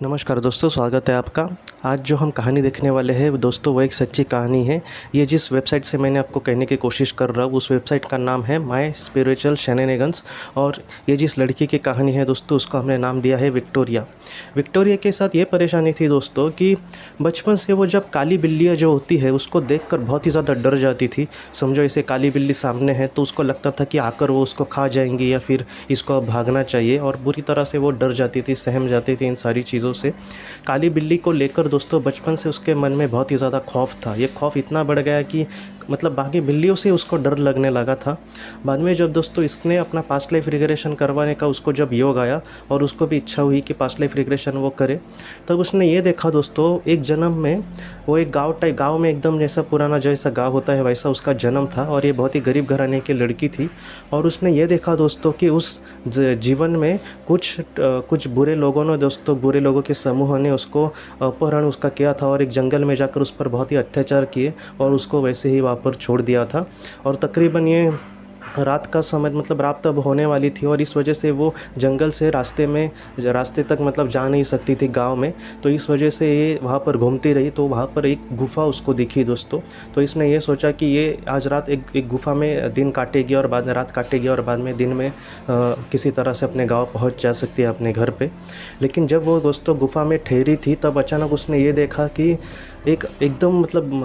नमस्कार दोस्तों, स्वागत है आपका। आज जो हम कहानी देखने वाले हैं दोस्तों, वो एक सच्ची कहानी है। ये जिस वेबसाइट से मैंने आपको कहने की कोशिश कर रहा हूँ, उस वेबसाइट का नाम है माय स्पिरिचुअल शेनेगन्स। और ये जिस लड़की की कहानी है दोस्तों, उसको हमने नाम दिया है विक्टोरिया। विक्टोरिया के साथ ये परेशानी थी दोस्तों कि बचपन से वो जब काली बिल्लियाँ जो होती है उसको देखकर बहुत ही ज़्यादा डर जाती थी। समझो ऐसे काली बिल्ली सामने है तो उसको लगता था कि आकर वो उसको खा जाएंगी या फिर इसको भागना चाहिए, और बुरी तरह से वो डर जाती थी, सहम जाती थी इन सारी चीज़ों से। काली बिल्ली को लेकर दोस्तों बचपन से उसके मन में बहुत ही ज़्यादा खौफ था। ये खौफ इतना बढ़ गया कि मतलब बाकी बिल्लियों से उसको डर लगने लगा था। बाद में जब दोस्तों इसने अपना पास्ट लाइफ रिग्रेशन करवाने का उसको जब योग आया और उसको भी इच्छा हुई कि पास्ट लाइफ रिग्रेशन वो करे, तब उसने ये देखा दोस्तों, एक जन्म में वो एक गांव में एकदम जैसा पुराना जैसा गांव होता है वैसा उसका जन्म था, और ये बहुत ही गरीब घराने की लड़की थी। और उसने ये देखा दोस्तों कि उस जीवन में कुछ बुरे लोगों ने दोस्तों, बुरे लोगों के समूह ने उसको अपहरण उसका किया था और एक जंगल में जाकर उस पर बहुत ही अत्याचार किए और उसको वैसे ही वहाँ पर छोड़ दिया था। और तकरीबन ये रात का समय, मतलब रात तब होने वाली थी, और इस वजह से वो जंगल से रास्ते तक मतलब जा नहीं सकती थी गांव में। तो इस वजह से ये वहाँ पर घूमती रही, तो वहाँ पर एक गुफ़ा उसको दिखी दोस्तों। तो इसने ये सोचा कि ये आज रात एक गुफ़ा में दिन काटेगी और बाद में रात काटेगी, और बाद में दिन में किसी तरह से अपने गाँव पहुँच जा सकती है अपने घर पर। लेकिन जब वो दोस्तों गुफ़ा में ठहरी थी, तब अचानक उसने ये देखा कि एकदम मतलब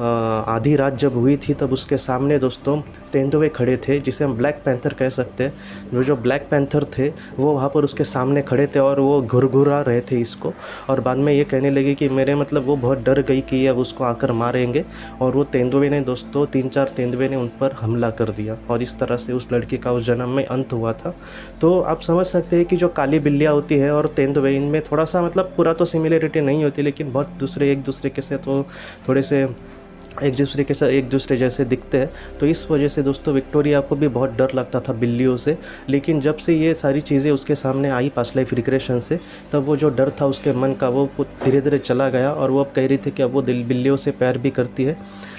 आधी रात जब हुई थी, तब उसके सामने दोस्तों तेंदुए खड़े थे, जिसे हम ब्लैक पैंथर कह सकते हैं। जो ब्लैक पैंथर थे वो वहाँ पर उसके सामने खड़े थे और वो घुरघुरा रहे थे इसको। और बाद में ये कहने लगी कि वो बहुत डर गई कि अब उसको आकर मारेंगे। और वो तेंदुए ने दोस्तों 3-4 तेंदुए ने उन पर हमला कर दिया, और इस तरह से उस लड़की का उस जन्म में अंत हुआ था। तो आप समझ सकते हैं कि जो काली बिल्लियाँ होती है और तेंदुए, इनमें थोड़ा सा मतलब पूरा तो सिमिलरिटी नहीं होती, लेकिन बहुत एक दूसरे के साथ वो थोड़े से एक दूसरे जैसे दिखते हैं। तो इस वजह से दोस्तों विक्टोरिया को भी बहुत डर लगता था बिल्लियों से। लेकिन जब से ये सारी चीज़ें उसके सामने आई पास्ट लाइफ रिग्रेशन से, तब वो जो डर था उसके मन का वो धीरे धीरे चला गया, और वो अब कह रही थी कि अब वो बिल्लियों से प्यार भी करती है।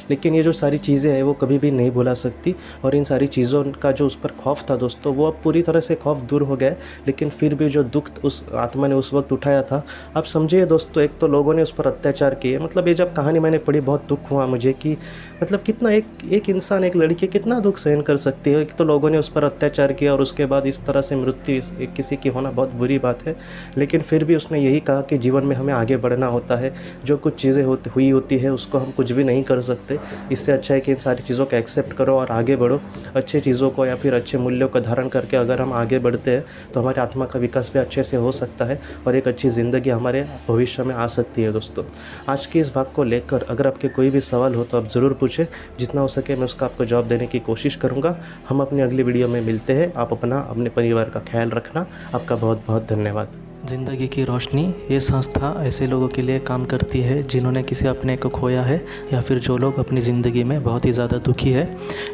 लेकिन ये जो सारी चीज़ें हैं वो कभी भी नहीं भुला सकती, और इन सारी चीज़ों का जो उस पर खौफ था दोस्तों, वो अब पूरी तरह से खौफ दूर हो गया। लेकिन फिर भी जो दुख उस आत्मा ने उस वक्त उठाया था, आप समझिए दोस्तों, एक तो लोगों ने उस पर अत्याचार किए। मतलब ये जब कहानी मैंने पढ़ी बहुत दुख हुआ मुझे कि मतलब कितना एक इंसान, एक लड़की कितना दुख सहन कर सकती है। एक तो लोगों ने उस पर अत्याचार किया और उसके बाद इस तरह से मृत्यु किसी की होना बहुत बुरी बात है। लेकिन फिर भी उसने यही कहा कि जीवन में हमें आगे बढ़ना होता है। जो कुछ चीज़ें हुई होती है उसको हम कुछ भी नहीं कर सकते। इससे अच्छा है कि इन सारी चीज़ों को एक्सेप्ट करो और आगे बढ़ो। अच्छे चीज़ों को या फिर अच्छे मूल्यों का धारण करके अगर हम आगे बढ़ते हैं तो हमारे आत्मा का विकास भी अच्छे से हो सकता है, और एक अच्छी ज़िंदगी हमारे भविष्य में आ सकती है दोस्तों। आज के इस भाग को लेकर अगर आपके कोई भी सवाल हो तो आप ज़रूर पूछें। जितना हो सके मैं उसका आपको जवाब देने की कोशिश करूँगा। हम अपनी अगली वीडियो में मिलते हैं। आप अपने परिवार का ख्याल रखना। आपका बहुत बहुत धन्यवाद। ज़िंदगी की रोशनी ये संस्था ऐसे लोगों के लिए काम करती है जिन्होंने किसी अपने को खोया है, या फिर जो लोग अपनी ज़िंदगी में बहुत ही ज़्यादा दुखी है।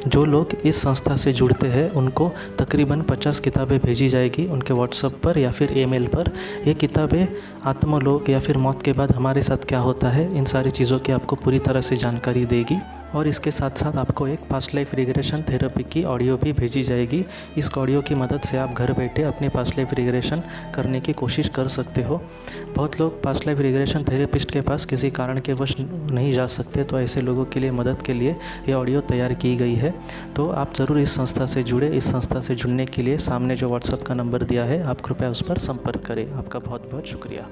जो लोग इस संस्था से जुड़ते हैं उनको तकरीबन 50 किताबें भेजी जाएगी उनके व्हाट्सएप पर या फिर ईमेल पर। ये किताबें आत्मलोक या फिर मौत के बाद हमारे साथ क्या होता है, इन सारी चीज़ों की आपको पूरी तरह से जानकारी देगी। और इसके साथ साथ आपको एक पास्ट लाइफ रिग्रेशन थेरेपी की ऑडियो भी भेजी जाएगी। इस ऑडियो की मदद से आप घर बैठे अपनी पास्ट लाइफ रिग्रेशन करने की कोशिश कर सकते हो। बहुत लोग पास्ट लाइफ रिग्रेशन थेरेपिस्ट के पास किसी कारण के वश नहीं जा सकते, तो ऐसे लोगों के लिए मदद के लिए ये ऑडियो तैयार की गई है। तो आप ज़रूर इस संस्था से जुड़े। इस संस्था से जुड़ने के लिए सामने जो व्हाट्सएप का नंबर दिया है, आप कृपया उस पर संपर्क करें। आपका बहुत बहुत शुक्रिया।